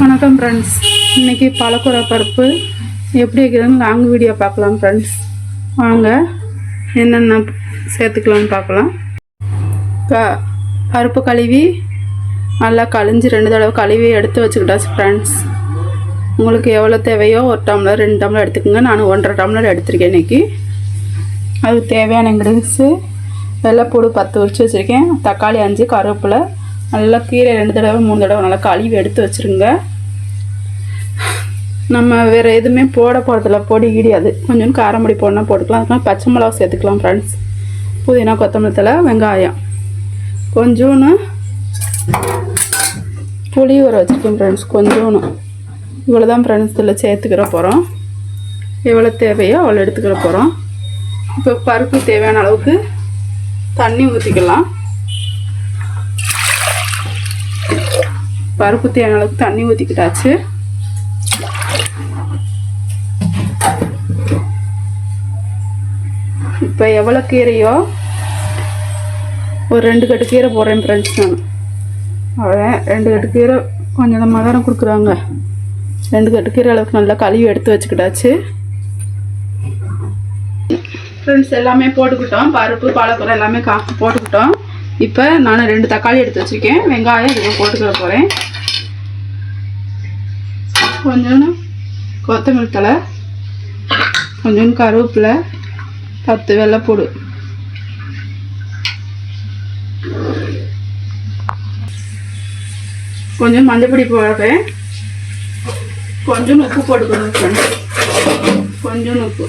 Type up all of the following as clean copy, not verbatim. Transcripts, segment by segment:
வணக்கம் ஃப்ரெண்ட்ஸ். இன்றைக்கி பாலக்கூரை பருப்பு எப்படி வைக்கிறதுன்னு லாங் வீடியோ பார்க்கலாம் ஃப்ரெண்ட்ஸ். வாங்க என்னென்ன சேர்த்துக்கலாம்னு பார்க்கலாம். பருப்பு கழுவி நல்லா கழிஞ்சு 2 தடவை கழுவி எடுத்து வச்சுக்கிட்டாச்சு ஃப்ரெண்ட்ஸ். உங்களுக்கு எவ்வளோ தேவையோ 1 டம்ளர் 2 டம்ளர் எடுத்துக்கோங்க. நான் 1.5 டம்ளர் எடுத்திருக்கேன் இன்றைக்கி. அதுக்கு தேவையான இன்க்ரீடியன்ஸு வெள்ளைப்பூடு 10 உரிச்சு வச்சுருக்கேன், தக்காளி 5, கருவேப்பிலை, நல்லா கீரை 2 தடவை 3 தடவை நல்லா கழுவி எடுத்து வச்சுருங்க. நம்ம வேறு எதுவுமே போட போகிறதில்ல, பொடி கிடையாது. கொஞ்சம் காரமொடி போடணும் போட்டுக்கலாம். அதுக்கெலாம் பச்சை மிளகா சேர்த்துக்கலாம் ஃப்ரெண்ட்ஸ். புதினா, கொத்தமல்லி தழை, வெங்காயம், கொஞ்சோன்னு புளி ஊற வச்சுருக்கேன் ஃப்ரெண்ட்ஸ். கொஞ்சோன்னு இவ்வளோ தான் ஃப்ரெண்ட்ஸ் இதில் சேர்த்துக்கிற போகிறோம். எவ்வளோ தேவையோ அவ்வளோ எடுத்துக்கிற போகிறோம். இப்போ பருப்பு தேவையான அளவுக்கு தண்ணி ஊற்றிக்கலாம். பருப்பு தேவையான அளவுக்கு தண்ணி ஊற்றிக்கிட்டாச்சு. இப்போ எவ்வளோ கீரையோ ஒரு 2 கட்டு கீரை போடுறேன் ஃப்ரெண்ட்ஸ். நான் அவ்வளோ 2 கட்டு கீரை கொஞ்சமாக தானே கொடுக்குறாங்க. 2 கட்டு கீரை அளவுக்கு நல்லா கழுவி எடுத்து வச்சுக்கிட்டாச்சு ஃப்ரெண்ட்ஸ். எல்லாமே போட்டுக்கிட்டோம், பருப்பு பாலக்கூரை எல்லாமே போட்டுக்கிட்டோம். இப்போ நான் 2 தக்காளி எடுத்து வச்சுருக்கேன், வெங்காயம் இதுக்கு போட்டுக்கிற போகிறேன். கொஞ்சோன்னு கொத்தமல்லி தழை, கொஞ்சோன்னு கருவேப்பிலை, 10 வெள்ளைப்பூடு, கொஞ்சம் மஞ்சப்பொடி போடுறேன், கொஞ்சம் உப்பு போட்டுக்கணும் ஃப்ரெண்ட்ஸ். கொஞ்சம் உப்பு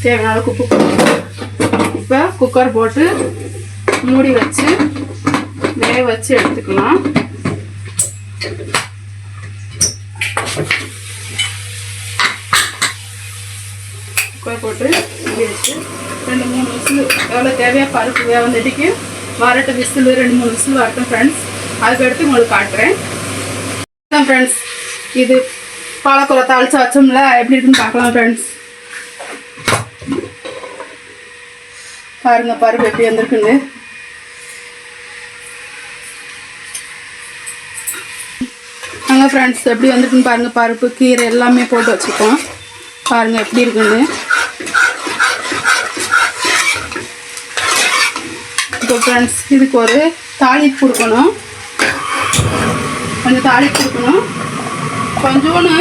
தேவையான அளவுக்கு உப்பு போட்டு இப்போ குக்கர் போட்டு மூடி வச்சு வேக வச்சு எடுத்துக்கலாம். குக்கர் போட்டு மூடி வச்சு 2-3 விசில் எவ்வளோ தேவையாக பருப்பு வேவந்தடிக்கு வரட்டு விசில் 2-3 விசில் வரட்டும் ஃப்ரெண்ட்ஸ். அதுக்கடுத்து உங்களுக்கு காட்டுறேன் ஃப்ரெண்ட்ஸ். இது பாலக்கூரை தாளிச்சு வச்சோம்ல, எப்படி இருக்குன்னு பார்க்கலாம் ஃப்ரெண்ட்ஸ். பாருங்கள் பருப்பு எப்படி வந்திருக்குன்னு. நாங்கள் ஃப்ரெண்ட்ஸ் எப்படி வந்திருக்குன்னு பாருங்கள். பருப்பு கீரை எல்லாமே போட்டு வச்சுருக்கோம். பாருங்கள் எப்படி இருக்குன்னு. இப்போ ஃப்ரெண்ட்ஸ் இதுக்கு ஒரு தாளிப்பு கொடுக்கணும். கொஞ்சம் தாளிப்பு கொடுக்கணும். கொஞ்சோன்னு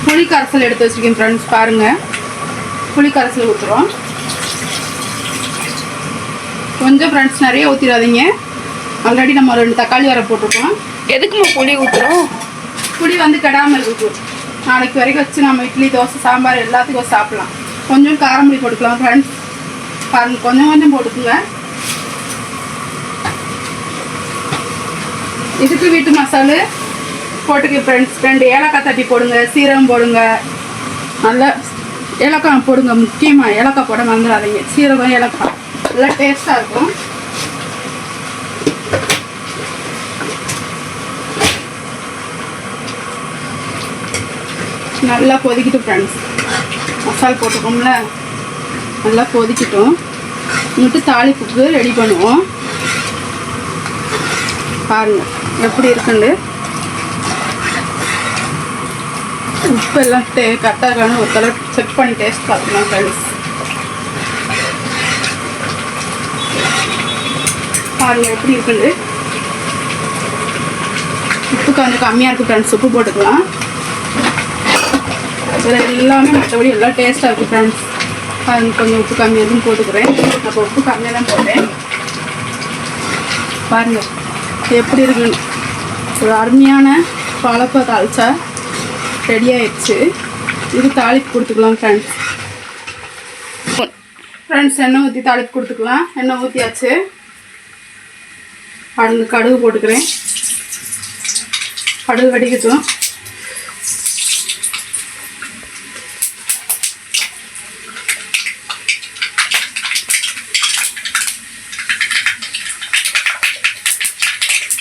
புளி கரைசல் எடுத்து வச்சுருக்கேன் ஃப்ரெண்ட்ஸ். பாருங்கள் புளி கரைசல் ஊற்றுறோம். கொஞ்சம் ஃப்ரெண்ட்ஸ் நிறைய ஊற்றிடாதீங்க. ஆல்ரெடி நம்ம 2 தக்காளி வர போட்டிருக்கோம். எதுக்குமா புளி ஊற்றுறோம்? புளி கெடாமல் இருக்கும். நாளைக்கு வரைக்கும் வச்சு நம்ம இட்லி, தோசை, சாம்பார் எல்லாத்துக்கும் சாப்பிட்லாம். கொஞ்சம் காரமொழி போட்டுக்கலாம் ஃப்ரெண்ட்ஸ். பாருங்கள் கொஞ்சம் கொஞ்சம் போட்டுக்குங்க. இதுக்கு வீட்டு மசாலு போட்டுக்க ஃப்ரெண்ட்ஸ். 2 ஏலக்காய் தட்டி போடுங்க, சீரகம் போடுங்க, நல்லா ஏலக்காய் போடுங்க. முக்கியமாக ஏலக்காய் போட மறந்துடாதீங்க. சீரகம், ஏலக்காய் நல்லா டேஸ்ட்டாக இருக்கும். நல்லா கொதிக்கிட்டு ஃப்ரெண்ட்ஸ். மசாலா போட்டுக்கோம்ல, நல்லா கொதிக்கிட்டோம். இங்கிட்டு தாளிப்புக்கு ரெடி பண்ணுவோம். பாருங்கள் எப்படி இருக்குன்னு. உப்பு எல்லாம் கரெக்டாக இருக்கான்னு ஒரு தடவை செக் பண்ணி டேஸ்ட் பார்த்துக்கலாம் ஃப்ரெண்ட்ஸ். பாருங்கள் எப்படி இருக்குன்னு. உப்பு கொஞ்சம் கம்மியாக இருக்குது ஃப்ரெண்ட்ஸ், உப்பு போட்டுக்கலாம். இதில் எல்லாமே மற்றபடி எல்லாம் டேஸ்ட்டாக இருக்குது ஃப்ரெண்ட்ஸ். அது கொஞ்சம் உப்பு கம்மியாக தான் போட்டுக்கிறேன். அப்போ உப்பு கம்மியாக தான் போட்டேன். பாருங்கள் எப்படி இருக்குன்னு. ஒரு அருமையான பாலக்கூரை தாளிச்சா ரெடி ஆயிடுச்சு. இது தாளிப்பு கொடுத்துக்கலாம் ஃப்ரெண்ட்ஸ். எண்ணெய் ஊற்றி தாளிப்பு கொடுத்துக்கலாம். எண்ணெய் ஊற்றியாச்சு. பாருங்க கடுகு போட்டுக்கிறேன். கடுகு வெடிக்கட்டும்.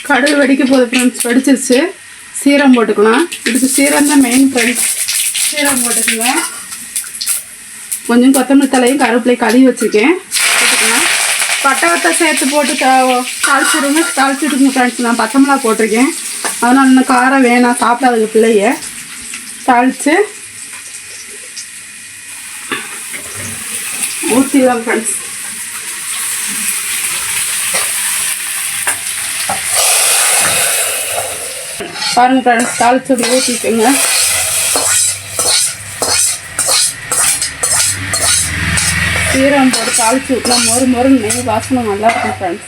கடுகு வெடிக்க போகுது ஃப்ரெண்ட்ஸ். வெடிச்சிருச்சு. சீரகம் போட்டுக்கலாம். இதுக்கு சீரகம் தான் மெயின் ஃப்ரெண்ட்ஸ். சீரகம் போட்டுக்கலாம். கொஞ்சம் கொத்தமல்லி தலையும் கருவேப்பிலையும் கழுவி வச்சுருக்கேன், போட்டுக்கலாம். பட்டை வத்தை சேர்த்து போட்டு தாளிச்சிடுங்க ஃப்ரெண்ட்ஸ். நான் பச்சை மிளகா போட்டிருக்கேன், அதனால் இன்னும் காரம் வேணாம் சாப்பிடாதுங்க பிள்ளைய. தாளித்து ஊற்றிடலாம் ஃப்ரெண்ட்ஸ். பாருங்கள் ஃப்ரெண்ட்ஸ், தாளித்து ஊற்றிக்கோங்க. சீரகம் போட்டு தாளித்து ஊற்றலாம். மொறு நெய் வாசனை நல்லாயிருக்கும் ஃப்ரெண்ட்ஸ்.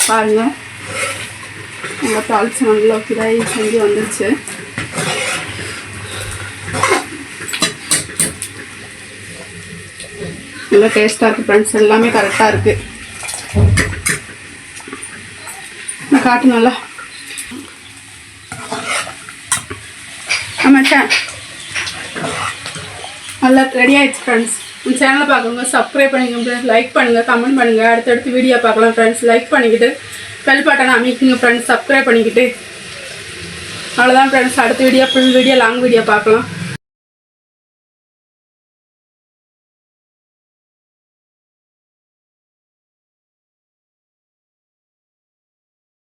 பாருங்கள், நல்லா தாளித்து நல்லா ஃப்ரை செஞ்சு வந்துருச்சு. நல்லா டேஸ்ட்டாக இருக்குது ஃப்ரெண்ட்ஸ். எல்லாமே கரெக்டாக இருக்குது. காட்டு நல்லா ஆமாட்டேன். நல்லா ரெடி ஆகிடுச்சு ஃப்ரெண்ட்ஸ். உங்கள் சேனலை பார்க்குறவங்க சப்ஸ்கிரைப் பண்ணிக்கோங்க, லைக் பண்ணுங்கள், கமெண்ட் பண்ணுங்கள். அடுத்தடுத்து வீடியோ பார்க்கலாம் ஃப்ரெண்ட்ஸ். லைக் பண்ணிக்கிட்டு பெல் பட்டனை அமைக்குங்க ஃப்ரெண்ட்ஸ். சப்ஸ்கிரைப் பண்ணிக்கிட்டு அவ்வளோதான் ஃப்ரெண்ட்ஸ். அடுத்த video full video long video பார்க்கலாம்.